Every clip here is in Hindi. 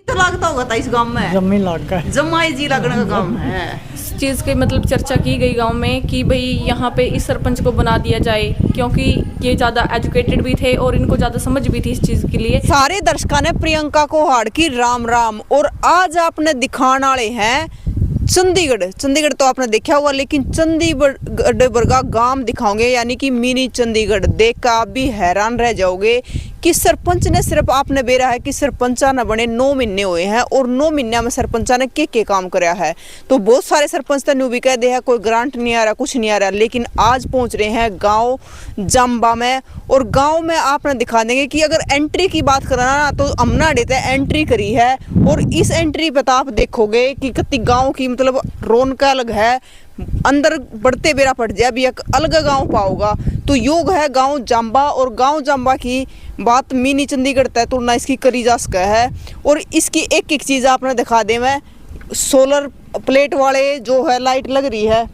तो लगता होगा था इस गांव में जम्मी लाग का है। जमाई जी लगने का काम है। इस चीज़ की मतलब चर्चा की गई गांव में कि भाई यहाँ पे इस सरपंच को बना दिया जाए, क्योंकि ये ज़्यादा एजुकेटेड भी थे और इनको ज़्यादा समझ भी थी इस चीज़ के लिए। सारे दर्शकों ने प्रियंका को हाड़ की राम राम। और आज आपने दिखाने वाले हैं चंडीगढ़। चंडीगढ़ तो आपने देखा हुआ, लेकिन चंडीगढ़ वर्गा गांव दिखाओगे, यानी कि मिनी चंडीगढ़। देख कर आप भी हैरान रह जाओगे कि सरपंच ने सिर्फ आपने बेरा है कि सरपंचा न बने 9 महीने हुए हैं और 9 महीने में सरपंचा ने के काम कराया है। तो बहुत सारे सरपंच तो न्यू भी कह दे है कोई ग्रांट नहीं आ रहा, कुछ नहीं आ रहा, लेकिन आज पहुंच रहे हैं गांव जाम्बा में। और गांव में आपने दिखा देंगे कि अगर एंट्री की बात करना ना तो हमना देते एंट्री करी है। और इस एंट्री पे तो आप देखोगे कि कितनी गाँव की मतलब रौनक अलग है। अंदर बढ़ते बेरा पड़ जाए अभी एक अलग गांव पाओगा। तो योग है गांव जाम्बा। और गांव जाम्बा की बात मिनी चंडीगढ़ तय तुलना इसकी करी जा सका है। और इसकी एक एक चीज़ आपने दिखा दे। मैं सोलर प्लेट वाले जो है लाइट लग रही है,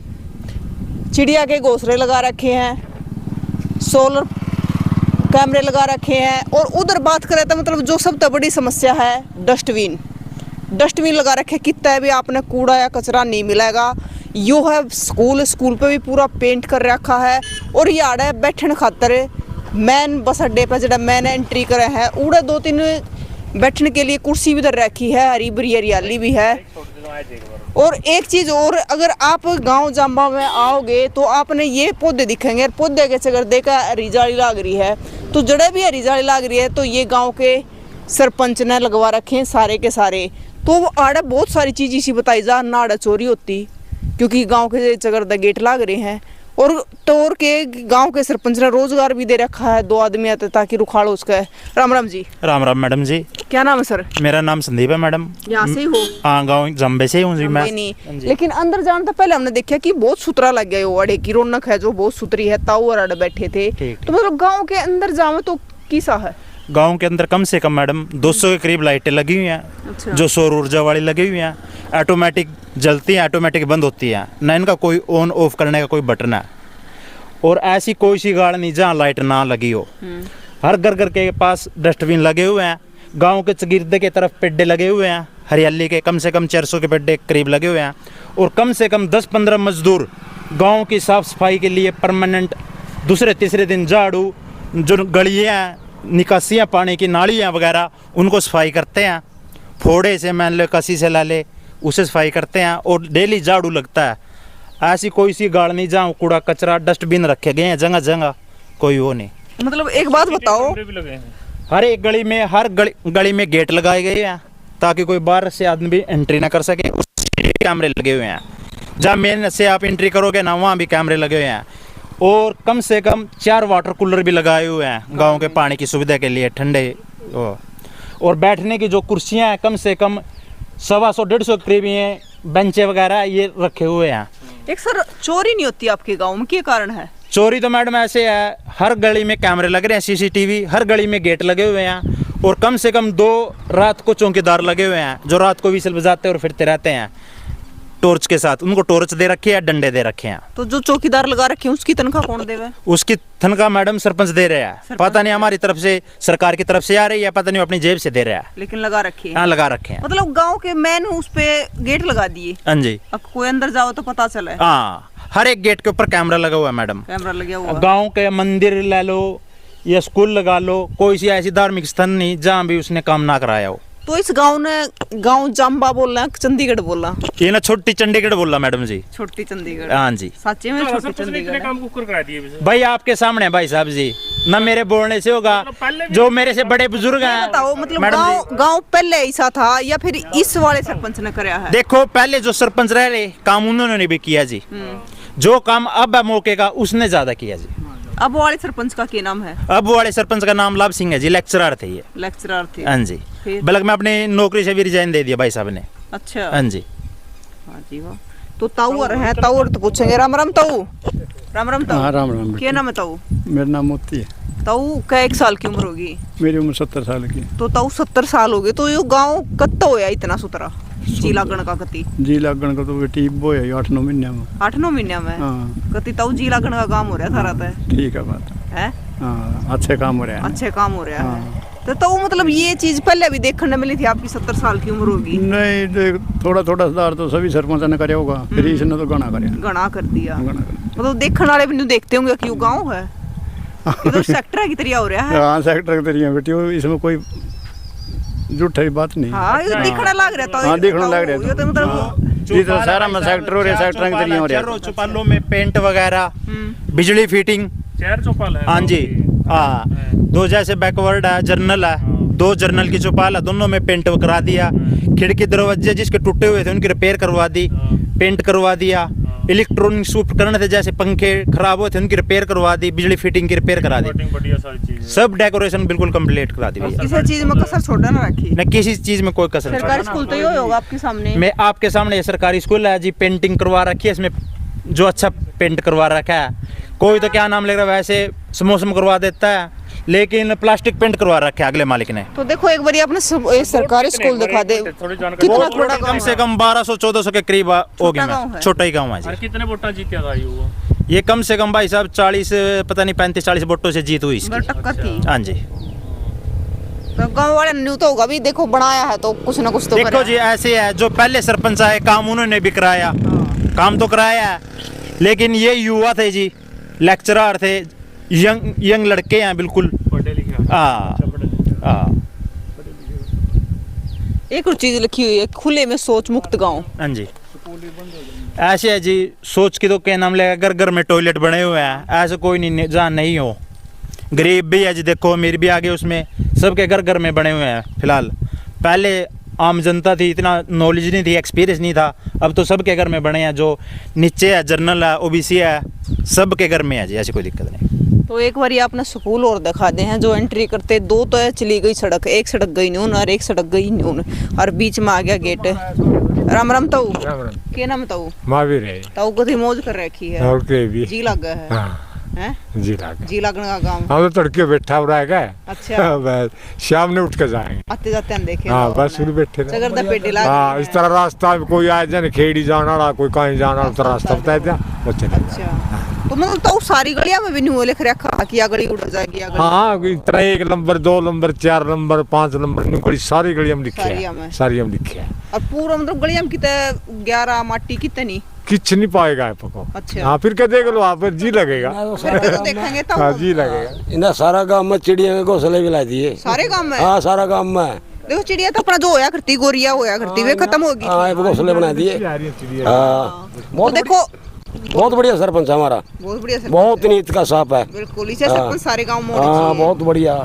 चिड़िया के घोंसले लगा रखे हैं, सोलर कैमरे लगा रखे हैं। और उधर बात करें तो मतलब जो सबसे बड़ी समस्या है डस्टबिन लगा रखे। कितना भी आपने कूड़ा या कचरा नहीं मिलेगा। यो है स्कूल पे भी पूरा पेंट कर रखा है। और यार है बैठने खातर मैन बस अड्डे पर जरा मैन एंट्री करे है उड़ा 2-3 बैठने के लिए कुर्सी भी इधर रखी है, हरी भरी हरियाली भी है। और एक चीज़ और, अगर आप गांव जाम्बा में आओगे तो आपने ये पौधे दिखेंगे। पौधे के अगर देखा हरी जाली लाग रही है तो जड़े भी हरी जाली लाग रही है तो ये गाँव के सरपंच ने लगवा रखे हैं सारे के सारे। तो आड़े बहुत सारी चीज़ इसी बताई जा ना आड़ा चोरी होती, क्योंकि गांव के जगह गेट लाग रहे हैं। और तोड़ के गांव के सरपंच ने रोजगार भी दे रखा है, 2 आदमी आते ताकि रुखाड़ो उसका है। राम राम जी। राम राम मैडम जी। क्या नाम है सर? मेरा नाम संदीप है मैडम। यहाँ से ही हो? हाँ, गाँव जम्बे से ही हूँ जी मैं। नहीं, लेकिन अंदर जाने तो पहले हमने देखा कि बहुत सुथरा लग गया। वो अड़े की रौनक है जो बहुत सुथरी है। ताऊ और अड़े बैठे थे। तो मतलब गाँव के अंदर जाओ तो किसा है? गांव के अंदर कम से कम मैडम 200 के करीब लाइटें लगी हुई हैं। अच्छा। जो सौर ऊर्जा वाली लगी हुई हैं, ऑटोमेटिक जलती हैं, ऑटोमेटिक बंद होती हैं, ना इनका कोई ऑन ऑफ करने का कोई बटन है। और ऐसी कोई सी गाड़ नहीं जहाँ लाइट ना लगी हो। हर घर के पास डस्टबिन लगे हुए हैं। गांव के चगिर्दे की तरफ पेड्डे लगे हुए हैं, हरियाली के कम से कम 400 के पेड्डे करीब लगे हुए हैं। और कम से कम 10-15 मजदूर गाँव की साफ सफाई के लिए परमानेंट दूसरे तीसरे दिन झाड़ू, जो गलियाँ निकासियाँ पानी की नालियाँ वगैरह उनको सफाई करते हैं। फोड़े से मान लो कसी से ला ले उसे सफाई करते हैं। और डेली झाड़ू लगता है। ऐसी कोई सी गाड़ नहीं जहाँ कूड़ा कचरा डस्टबिन रखे गए हैं जगह जगह, कोई वो नहीं। मतलब एक बात बताओ, हर एक गली में गली में गेट लगाए गए हैं ताकि कोई बाहर से आदमी भी एंट्री ना कर सके। उसके कैमरे लगे हुए हैं। जहाँ मेन से आप एंट्री करोगे ना वहाँ भी कैमरे लगे हुए हैं। और कम से कम 4 वाटर कूलर भी लगाए हुए हैं गांव के पानी की सुविधा के लिए, ठंडे। और बैठने की जो कुर्सियां हैं कम से कम 125-150 करीब ये बेंचे वगैरह ये रखे हुए हैं। एक सर चोरी नहीं होती आपके गांव में, क्या कारण है? चोरी तो मैडम ऐसे है, हर गली में कैमरे लग रहे हैं, सीसीटीवी, हर गली में गेट लगे हुए हैं। और कम से कम 2 रात को चौकीदार लगे हुए हैं जो रात को विसल बजाते और फिरते रहते हैं टॉर्च के साथ। उनको टॉर्च दे रखे हैं, डंडे दे रखे हैं। तो जो चौकीदार लगा रखे हैं उसकी तनख्वाह कौन देवे? उसकी तनख्वाह मैडम सरपंच दे रहे हैं। पता नहीं हमारी तरफ से, सरकार की तरफ से आ रही है, पता नहीं अपनी जेब से दे रहा है, लेकिन लगा रखे हैं। हाँ, लगा रखे हैं। मतलब गांव के मैन उस पे गेट लगा दिए। हाँ जी। अब कोई अंदर जाओ तो पता चले। हाँ, हर एक गेट के ऊपर कैमरा लगा हुआ है मैडम। कैमरा लगा हुआ। गांव के मंदिर ले लो या स्कूल लगा लो, कोई सी ऐसी धार्मिक स्थल नहीं जहाँ भी उसने काम ना कराया हो। तो इस गांव जाम्बा बोलना चंडीगढ़ बोलना? ये ना छोटी चंडीगढ़ बोला मैडम जी। छोटी चंडीगढ़? हाँ जी, सच्ची में छोटी चंडीगढ़। भाई आपके सामने है भाई साहब जी, ना मेरे बोलने से होगा, जो मेरे से बड़े बुजुर्ग हैं। बताओ मतलब गांव पहले ऐसा था या फिर इस वाले सरपंच ने कराया है? देखो, पहले जो सरपंच रहे काम उन्होंने भी किया जी। जो काम अब है मौके का उसने ज्यादा किया जी। अब वाले सरपंच का क्या नाम है? अब वाले सरपंच का नाम लाभ सिंह है जी, लेक्चरर थे ये। लेक्चरर थे? हाँ जी। बल्कि मैं अपनी नौकरी से भी रिजाइन दे दिया भाई साहब ने। अच्छा। हाँ जी। हाँ जी वाह। तो ताऊर है, ताऊर तो पूछेंगे। राम राम ताऊ। राम राम ताऊ। हाँ, राम राम। क्या नाम है ताऊ? मेरा नाम मोती है। ताऊ क्या 1 साल की उम्र होगी? मेरी उम्र 70 साल की। तो ताऊ 70 साल हो गए। तो ये गाँव कत्ता होया इतना सुथरा? जी लागण का कति? जी लागण का तो बेटी वो है 8-9 महीने में। 8-9 महीने में? हाँ। कति ताऊ जी लागण का काम हो रहा था? ठीक है बात है। हाँ, अच्छे काम हो रहे हैं। अच्छे काम हो रहा है। तो तो मतलब ये चीज पहले भी देखने मिली थी आपकी 70 साल की उम्र होगी। नहीं देख थोड़ा थोड़ा सुधार तो सभी सरपंच ने करे होगा, फिर इसने तो गणा करे। गणा कर दिया, गणा कर। मतलब देखने वाले भी नहीं देखते होंगे कि वो गाँव है, ये तो सेक्टर की तरह हो रहा है। हाँ सेक्टर की तरह बेटी, इसमें कोई झूठी बात नहीं। हाँ ये दिखने लग रहा था। हाँ दिखने लग रहा ये तो मतलब जी तो सारा में सेक्टर हो रहा है, सेक्टर की तरह हो रहा है। चौपालों में पेंट वगैरह, बिजली फिटिंग, चार चौपाल है। हाँ जी, हाँ दो जैसे बैकवर्ड है, जर्नल है, 2 जर्नल की चौपाल है, दोनों में पेंट करा दिया। खिड़की दरवाजे जिसके टूटे हुए थे उनकी रिपेयर करवा दी, पेंट करवा दिया। इलेक्ट्रॉनिक्स उपकरण थे जैसे पंखे खराब हुए थे उनकी रिपेयर करवा दी, बिजली फिटिंग की रिपेयर करा दी, बढ़िया सारी चीजें। सब डेकोरेशन बिल्कुल कंप्लीट करा दी भैया। किसी चीज में कसर छोड़ा ना रखी। न किसी चीज में कोई कसर नहीं। सरकारी स्कूल तो ये होगा आपके सामने। मैं आपके सामने ये सरकारी स्कूल है जी, पेंटिंग करवा रखी है इसमें, जो अच्छा पेंट करवा रखा है। कोई तो क्या नाम लग रहा है वैसे समोसम करवा देता है, लेकिन प्लास्टिक पेंट करवा रखा है अगले मालिक ने। तो देखो एक बार आपने सरकारी स्कूल दिखा दे, कितना बड़ा कम से कम 1200-1400 के करीब होगी। गाँव है। छोटा ही गाँव है और जी। कितने वोटा जीतेगा वो? ये कम से कम भाई साहब 40 पता नहीं 35-40 वोटों से जीत हुई इसकी। टक्कर थी। हाँ जी। तो गाँव वाले न्यू तो होगा भी, देखो बनाया है तो कुछ ना कुछ तो देखो करा जी ऐसे है, जो पहले सरपंच आए काम उन्होंने भी कराया, काम तो कराया है, लेकिन ये युवा थे जी, लेक्चरर थे, यंग लड़के हैं बिल्कुल। पढ़े लिखे। हाँ हाँ एक और चीज लिखी हुई है, खुले में सोच मुक्त गाँव। हाँ जी। ऐसे है जी, सोच के तो क्या नाम लेगा, घर घर में टॉयलेट बने हुए हैं, ऐसे कोई नहीं जहाँ नहीं हो। गरीब भी है जी, देखो अमीर भी आगे उसमें, सबके घर घर में बने हुए हैं फिलहाल। पहले आम जनता थी, इतना नॉलेज नहीं थी, एक्सपीरियंस नहीं था, अब तो सबके घर में बने हैं। जो नीचे है, जर्नल है, ओबीसी है, सबके घर में है जी, ऐसी कोई दिक्कत नहीं। तो एक बार ये अपना स्कूल और दिखा दे हैं, जो एंट्री करते 2 तो है चली गई सड़क, एक सड़क गई न्यून और एक सड़क गई न्यून, और बीच में आ गया गेट। राम राम ताऊ, क्या नाम ताऊ? महावीर है। ताऊ को थी मौज कर रखी है, और के भी जी लग गया है। हाँ हैं? जी लागे। जी लगने का काम। हम तो तड़के बैठा हुआ है। अच्छा। बस शाम ने उठ के जाएंगे। आते जाते हम देखे। हाँ बस उन्हें बैठे रहे। चगर दा पेटी लाग हाँ गई इस है। तरह रास्ता कोई आए जन खेड़ी जाना रहा, कोई कहीं जाना तो रास्ता बताए दिया वो चले जाए। अच्छा, तो मतलब ताऊ सारी गलियां में भी नहीं लिख रखा कि गली उड़ जाएगी, गली। हाँ इस तरह 1 नंबर 2 नंबर 4 नंबर 5 नंबर निकली सारी गली हम लिखे सारी में। हैं, सारी हम लिखे हैं। और पूरा मतलब गलियां में कितने 11 माटी कितनी। किच नहीं पाएगा है पको। अच्छा। हाँ फिर क्या देख लो आप, जी लगेगा। फिर तो देखेंगे ताऊ। हाँ जी लगेगा। इन्हें सारा गांव में चिड़िया के घोंसले भी ला दिए। सारे गांव में। हाँ सारा गांव में। देखो चिड़िया तो अपना जो होया करती, गोरिया होया करती, वे खत्म होगी। हाँ घोंसले बना दिए। हाँ तो देखो बहुत बढ़िया सरपंच हमारा, बहुत बढ़िया सरपंच बहुत नीत का साफ है। बिल्कुल, इसे सरपंच सारे गांव में होने हाँ चाहिए। बहुत बढ़िया।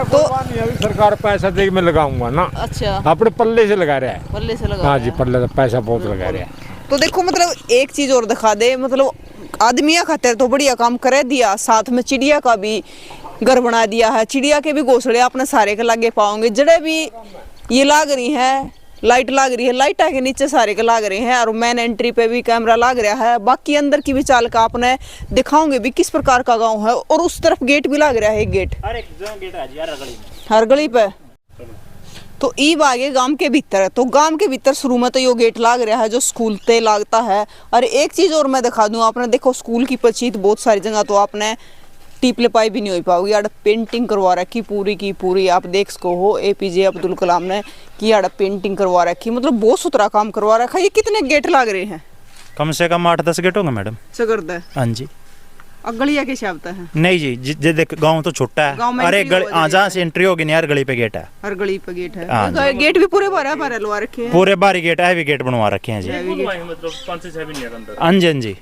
तो अभी सरकार पैसा दे के मैं लगाऊंगा ना, अच्छा, अपने पल्ले से लगा रहा है। पल्ले से लगा हाँ रहे जी हैं। पल्ले से पैसा बहुत लगा रहा है। तो देखो मतलब एक चीज और दिखा दे, मतलब आदमिया खातिर तो बढ़िया काम करे दिया, साथ में चिड़िया का भी घर बना दिया है। चिड़िया के भी घोंसले अपने सारे के लागे पाओगे, जड़े भी ये लाग रही है, लाइट लाग रही है, लाइट के नीचे सारे के लाग रहे हैं, और मेन एंट्री पे भी कैमरा लाग रहा है। बाकी अंदर की भी चाल का आपने दिखाओगे भी किस प्रकार का गांव है, और उस तरफ गेट भी लाग रहा है, एक गेट हर एक गेट है जी, हर गली पे। तो ईब आगे गांव के भीतर है, तो गांव के भीतर शुरू में तो यो गेट लाग रहा है जो स्कूल ते लागता है। और एक चीज और मैं दिखा दूं आपने, देखो स्कूल की पचीत बहुत सारी जगह तो आपने टीप लिपाई भी नहीं हो पाओगी, यार पेंटिंग करवा रखी पूरी की पूरी। आप देख सको हो APJ अब्दुल कलाम ने कि यार पेंटिंग करवा रखी, मतलब बहुत सुथरा काम करवा रखा है। ये कितने गेट लाग रहे हैं? कम से कम 8-10 गेट होंगे मैडम। सगर्द है हाँ जी। गलिया के शब्द है? नहीं जी, जे देख गांव तो छोटा गाँव है, में अरे entry हो हाँ जहाँ से एंट्री होगी नहीं, हर गली पे गेट है, हर गली पे गेट है। हाँ तो गेट भी पूरे भरा भरा लगा रखे हैं। पूरे बारी गेट है, भी गेट बनवा रखे हैं जी। मतलब 5 से 6 भी नहीं है अंदर। हाँ जी हाँ जी।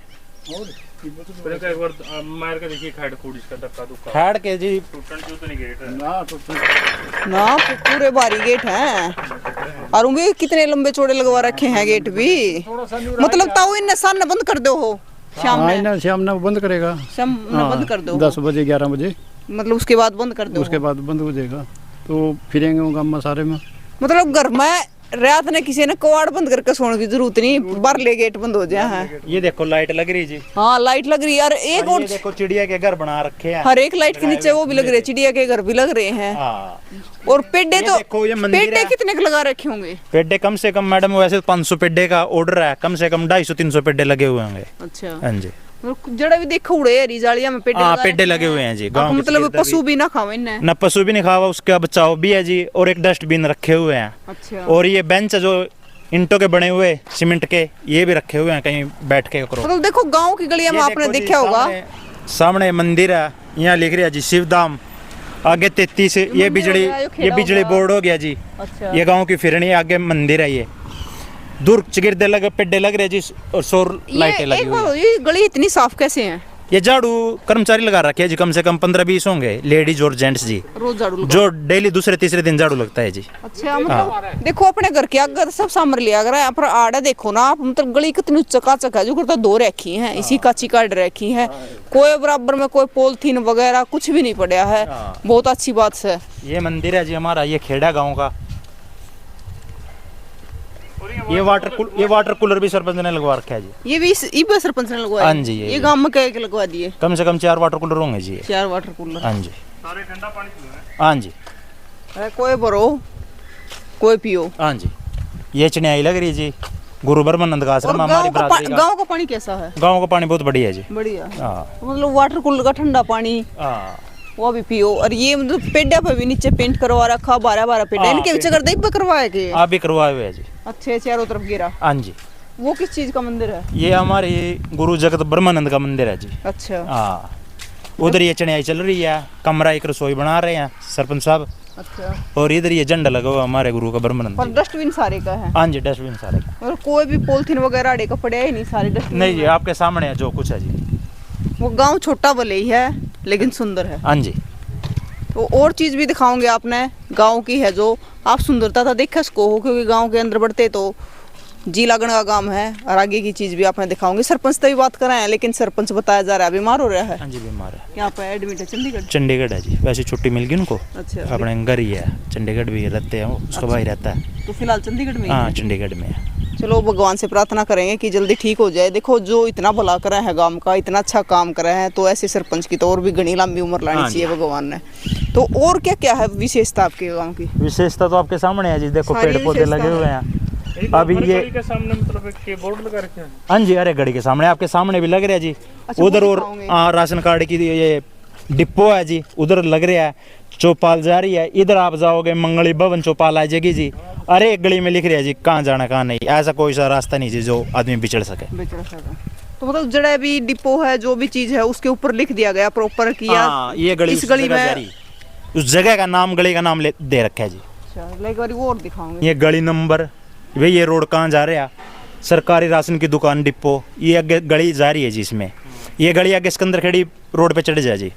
फिर एक बार मार के देखिए खाड़ खूड़ इसका धक्का दुक्का खैड़ के जी टूटन तो नहीं गेट है ना, पूरे भारी गेट हैं, और उनके कितने लंबे चौड़े लगवा रखे हैं गेट भी। मतलब ताऊ इन सामने बंद कर दो हो शाम हाँ में, इन्हें शाम ने बंद करेगा। शाम में बंद कर दो 10 बजे 11 बजे, मतलब उसके बाद बंद कर दो। उसके बाद बंद हो जाएगा। तो फिरेंगे वो गाँव में सारे में। मतलब घर में रात ने किसी ने कवाड़ बंद करके सोने की जरूरत नहीं, बाहर ले गेट बंद हो जाए हैं। ये देखो लाइट लग रही जी, हाँ लाइट लग रही है, और एक और ये देखो चिड़िया के घर बना रखे हैं, हर एक लाइट के नीचे वो भी लग रहे हैं, चिड़िया के घर भी लग रहे हैं। हाँ। और पेड्डे तो देखो ये मंदिर पेड्डे है। कितने के लगा रखे होंगे? पेड्डे कम से कम मैडम वैसे 500 पेड्डे का ऑर्डर है, कम से कम 250-300 पेड्डे लगे हुए होंगे। अच्छा, हाँ जी। जड़ा भी देखो उड़े हरी जालियां में पेड़ हाँ पेड़े लगे हुए हैं जी गाँव के मतलब इर्द-गिर्द पशु भी ना खावे इन्हें। ना पशु भी नहीं खावा, उसका बचाव भी है जी। और एक डस्टबिन रखे हुए हैं। अच्छा। और ये बेंच जो ईंटों के बने हुए सीमेंट के, ये भी रखे हुए हैं, कहीं बैठ के करो। मतलब देखो गांव की गलियां में ये आपने देखो जी, देखा होगा सामने मंदिर है, यहाँ लिख रहा है जी शिवधाम। आगे 33 ये मंदिर बिजली, हो गया, जो खेड़ा ये बिजली होगा। बोर्ड हो गया जी। अच्छा। ये गांव की फिरनी, आगे मंदिर है। ये दूर चिगिरदे लगे, पेड्डे लग रहे जी, और सौर लाइटें लगी एक हुई बात, है। ये गली इतनी साफ कैसे है? ये झाड़ू कर्मचारी लगा रखे हैं जी, कम से कम 15-20 होंगे, लेडीज और जेंट्स जी, रोज झाड़ू लगा। जो डेली दूसरे तीसरे दिन झाड़ू लगता है जी। अच्छा मतलब देखो अपने घर के आगे सब सामर लिया कर यहाँ पर आड़ा देखो ना आप, मतलब गली कितनी चकाचक है, जो करता दो रखी है इसी काची काट रखी है, कोई बराबर में कोई पॉलिथीन वगैरह कुछ भी नहीं पड़ा है। बहुत अच्छी बात है। ये मंदिर है जी हमारा, ये खेड़ा गांव का। ये वाटर कूलर भी सरपंच ने लगवा रखा है जी। ये भी सरपंच ने लगवाया? हाँ जी, ये गांव में कई के लगवा दिए? कम से कम 4 वाटर कूलर होंगे जी। 4 वाटर कूलर? हाँ जी। सारे ठंडा पानी पीते हैं। हाँ जी। कोई भरो कोई पियो। हाँ जी। ये चनियाई लग रही है जी, गुरु ब्रह्मानंद का आश्रम हमारी बरादरी का। गाँव का पानी कैसा है? गाँव का पानी बहुत बढ़िया है जी। बढ़िया। हाँ मतलब वाटर कूलर का ठंडा पानी हाँ। वो भी पियो। और ये मतलब पेड़ा पे भी नीचे पेंट करवा रखा, 12 पेड़ा हाँ, इनके पीछे कर दे करवाया के? आप भी करवाए हुए हैं जी। अच्छे चारों तरफ गिरा। हाँ जी। वो किस चीज का मंदिर है? ये हमारे गुरु जगत ब्रह्मानंद का मंदिर है जी। अच्छा। हाँ। उधर ये चनियाई चल रही है, कमरा एक रसोई बना रहे हैं सरपंच साहब। अच्छा। और इधर ये झंडा लगा हुआ हमारे गुरु का ब्रह्मानंद पर जी। डस्टबिन सारे का है? हाँ जी, डस्टबिन सारे का। और कोई भी पॉलिथीन वगैरह अड़े का पड़े ही नहीं, सारे डस्टबिन? नहीं जी, आपके सामने है जो कुछ है जी। वो गांव छोटा भले ही है लेकिन सुंदर है। हाँ जी। तो और चीज भी दिखाओगे आपने गांव की है जो आप सुंदरता था देखा इसको हो, क्योंकि गांव के अंदर बढ़ते तो जी लागण का काम है। और आगे की चीज भी आपने दिखाओगे। सरपंच तो भी बात कर रहे हैं, लेकिन सरपंच बताया जा रहा है बीमार हो रहा है। हाँ जी, बीमार है। यहाँ पे एडमिट है चंडीगढ़? चंडीगढ़ है जी, वैसे छुट्टी मिल गई उनको। अच्छा। अपने घर ही है, चंडीगढ़ भी रहते हैं, उसका भाई रहता है। तो फिलहाल चंडीगढ़ में ही हाँ है? चंडीगढ़ में है। चलो भगवान से प्रार्थना करेंगे कि जल्दी ठीक हो जाए। देखो जो इतना भला करा है गांव का, इतना अच्छा काम करा है, तो ऐसे सरपंच की तो और भी घनी लंबी उम्र लानी हाँ चाहिए भगवान ने। तो और क्या क्या है विशेषता आपके गांव की? विशेषता तो आपके सामने है जी, देखो सारी पेड़ पौधे विशेषता लगे हुए हैं। अभी ये के सामने मतलब एक बोर्ड लगा रखे हैं। हाँ जी, अरे गड़ी के सामने, आपके सामने भी लग रहा है जी। अच्छा, वो उधर और दिखाओगे? हाँ, राशन कार्ड की ये डिपो है जी, उधर लग रहा है। चौपाल जा रही है, इधर आप जाओगे मंगली भवन चौपाल आ जाएगी जी। अरे एक गली में लिख रहा है जी कहाँ जाना कहाँ नहीं, ऐसा कोई सा रास्ता नहीं जी जो आदमी बिछड़ सके। तो मतलब जड़ा भी डिपो है, जो भी चीज है उसके ऊपर लिख दिया गया प्रॉपर किया। हाँ, ये गली इस उस गली जगह जा में रही है। उस जगह का नाम, गली का नाम दे रखा है जी। अच्छा, एक बार वो और दिखाओगे? ये गली नंबर, भाई ये रोड कहाँ जा रहा है, सरकारी राशन की दुकान डिपो, ये आगे गली जा रही है जी। इसमें ये गली आगे सिकंदर खेड़ी रोड पे चढ़ जाए जी।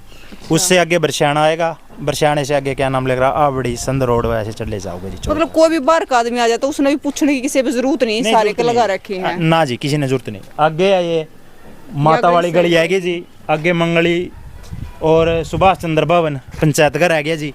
उससे आगे बरसाना आएगा, बरसाने से आगे क्या नाम लग रहा, आवड़ी संद रोड, वैसे चले जाओगे जी। मतलब कोई भी बाहर का आदमी आ जाए तो उसने भी पूछने की किसी भी जरूरत नहीं, सारे के लगा रखे हैं। ना जी, किसी ने जरूरत नहीं। आगे है ये माता वाली गली आएगी जी, आगे मंगली और सुभाष चंद्र भवन पंचायत घर आ गया जी।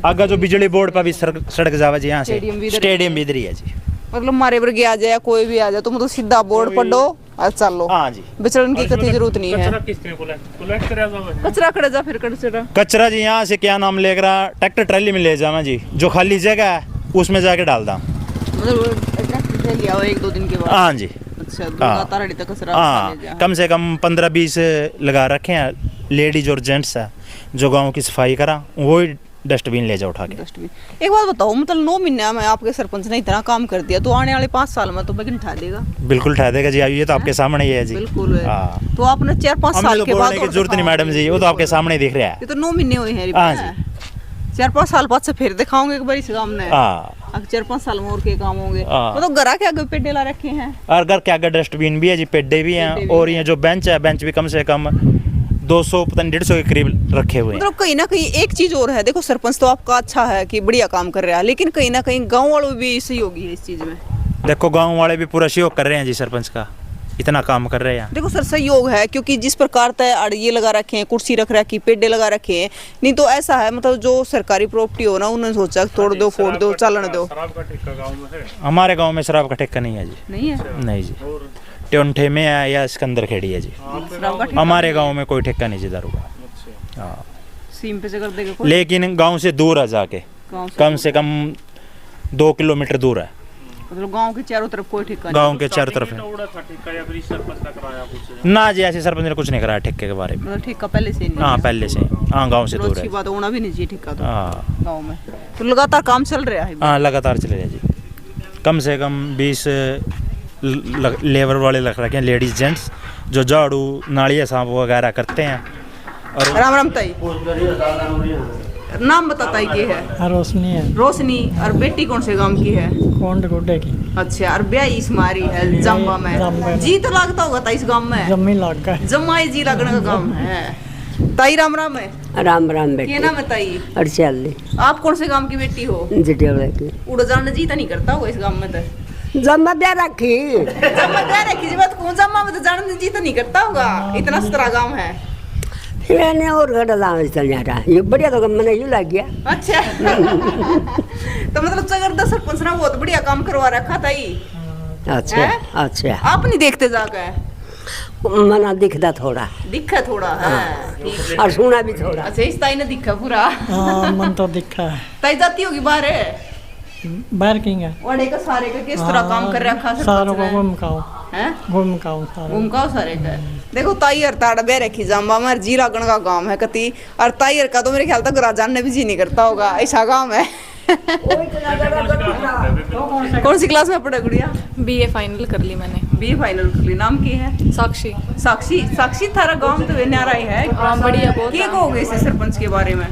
आगे जो बिजली बोर्ड पर भी सड़क जावा जी, यहाँ से स्टेडियम भी इधर ही है जी। मतलब मारे वर्गे आ जाए, कोई भी आ जाए तो मतलब सीधा बोर्ड पढ़ो और चलो। हाँ जी, विचलन की कतई जरूरत नहीं है। कचरा किसने कलेक्ट करा जाओ? कचरा कड़े जा, फिर कचरा कचरा जी यहाँ से क्या नाम लेकर ट्रैक्टर ट्रैली में ले जावा जी, जो खाली जगह है उसमें जाके डाल दा। मतलब ट्रैक्टर से लिया हो 1-2 दिन के बाद? हाँ जी। अच्छा, लगातार अड़ी तक कचरा हाँ, कम से कम 15-20 लगा रखे हैं, लेडीज और जेंट्स है जो गाँव की सफाई करा, वही डस्टबिन ले जाओ उठा के। डस्टबिन। एक बात बताओ, मतलब 9 महीने में आपके सरपंच ने इतना काम कर दिया, तो आने वाले 5 साल में तो बगिन उठा देगा? बिल्कुल उठा देगा जी, ये तो आपके सामने ही है जी। बिल्कुल है। हाँ। तो आपने 4-5 साल के बाद बोलने की जरूरत नहीं मैडम जी, वो तो आपके सामने ही दिख रहा है। ये तो 9 महीने हुए हैं। हाँ जी। 4-5 साल बाद से फिर दिखाओगे एक बार इस काम में। हाँ। 4-5 साल में और के काम होंगे। हाँ। मतलब घरा के आगे पेड़े ला रखे हैं? और घर के आगे डस्टबिन भी है जी, पेड्डे भी हैं, और ये जो बेंच है, बेंच भी कम से कम 200 पता नहीं 150 के करीब रखे हुए हैं। मतलब कहीं ना कहीं एक चीज और है, देखो सरपंच तो आपका अच्छा है कि बढ़िया काम कर रहा है, लेकिन कहीं ना कहीं गांव वालों भी सहयोगी है इस चीज में। देखो गांव वाले भी पूरा सहयोग कर रहे हैं जी, सरपंच का इतना काम कर रहे हैं। देखो सर सहयोग है, क्योंकि जिस प्रकार तय ये लगा रखे हैं, कुर्सी रख रखी, पेड़े लगा रखे हैं, नहीं तो ऐसा है मतलब जो सरकारी प्रॉपर्टी हो ना, उन्होंने सोचा तोड़ दो, फोड़ दो, चलन दो। शराब का ठेका गांव में है? हमारे गांव में शराब का ठेका नहीं है जी। नहीं है? नहीं जी, ट्योंठे में है या सिकंदर खेड़ी है जी। हमारे गांव में कोई ठेका नहीं जी दारू का। हाँ, सीम पे से कर देगा कोई? लेकिन गांव से दूर है जाके, गाँव से कम से कम 2 किलोमीटर दूर है, मतलब गांव के चारों तरफ कोई ठिकाना गांव के चारों तरफ है। उड़ा था ठेका या फिर इस सरपंच का कराया कुछ? ना जी, ऐसे सरपंच ने कुछ नहीं कराया ठेके के बारे में। मतलब ठेका पहले से ही नहीं हाँ है। पहले से, हाँ गांव से चलो दूर अच्छी है। बात है, होना भी नहीं चाहिए ठेका तो हाँ गांव में। तो लगातार काम चल रहा है। हाँ लगातार चले जाए जी। कम से कम 20 लेबर वाले लग रखे हैं, लेडीज जेंट्स, जो झाड़ू नालियाँ साफ वगैरह करते हैं। और राम राम ताई, नाम बता ताई के है? रोशनी है। रोशनी। और बेटी कौन से गांव की है? कोंड गुड्डे की। अच्छा, और ब्याह इस मारी है जम्बा जम्बा में। में। जी तो लगता होगा ताई इस गांव में? जम्मी लाग का है। जम्माई जी लगने का काम है। ताई राम राम है। राम राम क्या बेटे। नाम है ताई? अर्चल आप कौन से गांव की बेटी हो? जिटेवले की। उड़ जान जी तो नहीं करता होगा इस गांव में तो? जम्मा दे रखी। जम्मा दे रखी जी, बात कौन जम्मा में तो जान जी तो नहीं करता होगा, इतना सतरा गांव है। फिर मैंने और घटा दाम चल जा रहा ये बढ़िया तो मैंने यूँ लग गया। अच्छा। तो मतलब चगरदा सरपंच ने बहुत बढ़िया काम करवा रखा ताई। अच्छा हैं? अच्छा। आप नहीं देखते जाकर? मना दिखता थोड़ा दिखा थोड़ा है और सुना भी थोड़ा। अच्छा, इस ताई ने दिखा पूरा। हाँ मन तो दिखा है। ताई जाती होगी बाहर है बाहर किंग है। वाड़े का सारे का किस तरह काम कर रखा सारों सरपंच को ने? घुमकाओ हैं? घुमकाओ सारों। घूमकाओ सारे का। देखो ताईर ताड़ बे रखी जाम्बा में जी लागण का गांव है कति, और ताईर का तो मेरे ख्याल तक राजान ने भी जी नहीं करता होगा, ऐसा गांव है। कौन सी क्लास में पढ़े गुड़िया? BA फाइनल कर ली मैंने। बी फाइनल कर ली। नाम की है? साक्षी। साक्षी। साक्षी थारा गांव तो न्यारा ही है। हाँ, बढ़िया बहुत क्या है। कहोगे इसे सरपंच के बारे में?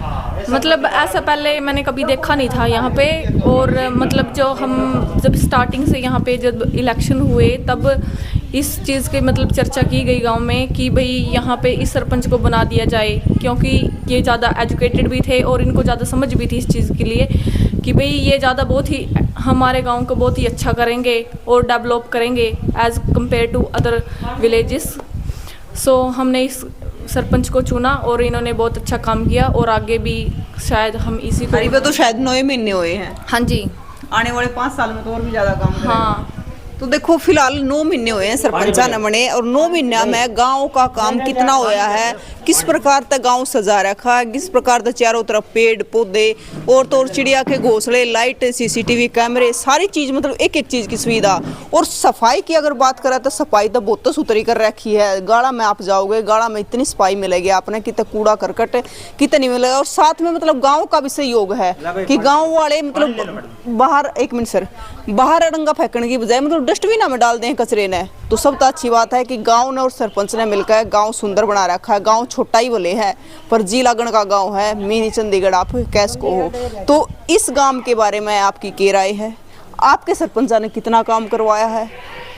मतलब ऐसा पहले मैंने कभी देखा नहीं था यहाँ पे, और मतलब जो हम जब स्टार्टिंग से यहाँ पे जब इलेक्शन हुए तब इस चीज़ की मतलब चर्चा की गई गांव में कि भाई यहाँ पे इस सरपंच को बना दिया जाए, क्योंकि ये ज़्यादा एजुकेटेड भी थे और इनको ज़्यादा समझ भी थी इस चीज़ के लिए कि भाई ये ज़्यादा बहुत ही हमारे गांव को बहुत ही अच्छा करेंगे और डेवलप करेंगे as compare to other villages. So हमने इस सरपंच को चुना और इन्होंने बहुत अच्छा काम किया, और आगे भी शायद हम इसी को। करीब तो शायद 9 महीने हुए हैं। हाँ जी। आने वाले 5 साल में तो और भी ज्यादा काम करेंगे। हाँ। तो देखो फिलहाल 9 महीने हुए हैं सरपंचा ने बने, और 9 महीने में गांव का काम कितना होया है, किस प्रकार तक गांव सजा रखा है, किस प्रकार तक चारों तरफ पेड़ पौधे और तो और चिड़िया के घोंसले, लाइट, CCTV कैमरे, सारी चीज मतलब एक एक चीज की सुविधा। और सफाई की अगर बात करें तो सफाई तो बहुत सुथरी कर रखी है। गाड़ा में आप जाओगे, गाड़ा में इतनी सफाई मिलेगी आपने, कितना कूड़ा करकट कितनी मिलेगा। और साथ में मतलब गाँव का भी सहयोग है कि गाँव वाले मतलब बाहर, एक मिनट सर, बाहर अड़ंगा फेंकने की बजाय मतलब डस्टबिन में डाल दें कचरे ने, तो सब तो अच्छी बात है कि गांव ने और सरपंच ने मिलकर गांव सुंदर बना रखा है। गांव छोटा ही भले है पर जी लागण का गांव है, मिनी चंडीगढ़ आप कैस को हो। तो इस गांव के बारे में आपकी क्या राय है? आपके सरपंच ने कितना काम करवाया है?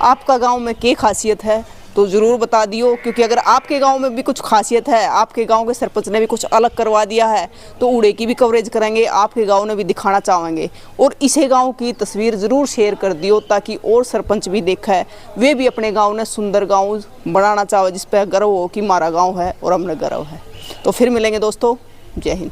आपका गाँव में क्या खासियत है? तो ज़रूर बता दियो, क्योंकि अगर आपके गांव में भी कुछ खासियत है, आपके गांव के सरपंच ने भी कुछ अलग करवा दिया है, तो उड़े की भी कवरेज करेंगे, आपके गांव ने भी दिखाना चाहेंगे। और इसे गांव की तस्वीर ज़रूर शेयर कर दियो ताकि और सरपंच भी देखे, वे भी अपने गांव ने सुंदर गांव बनाना चाहे जिस पर गर्व हो कि हमारा गाँव है और हमने गर्व है। तो फिर मिलेंगे दोस्तों, जय हिंद।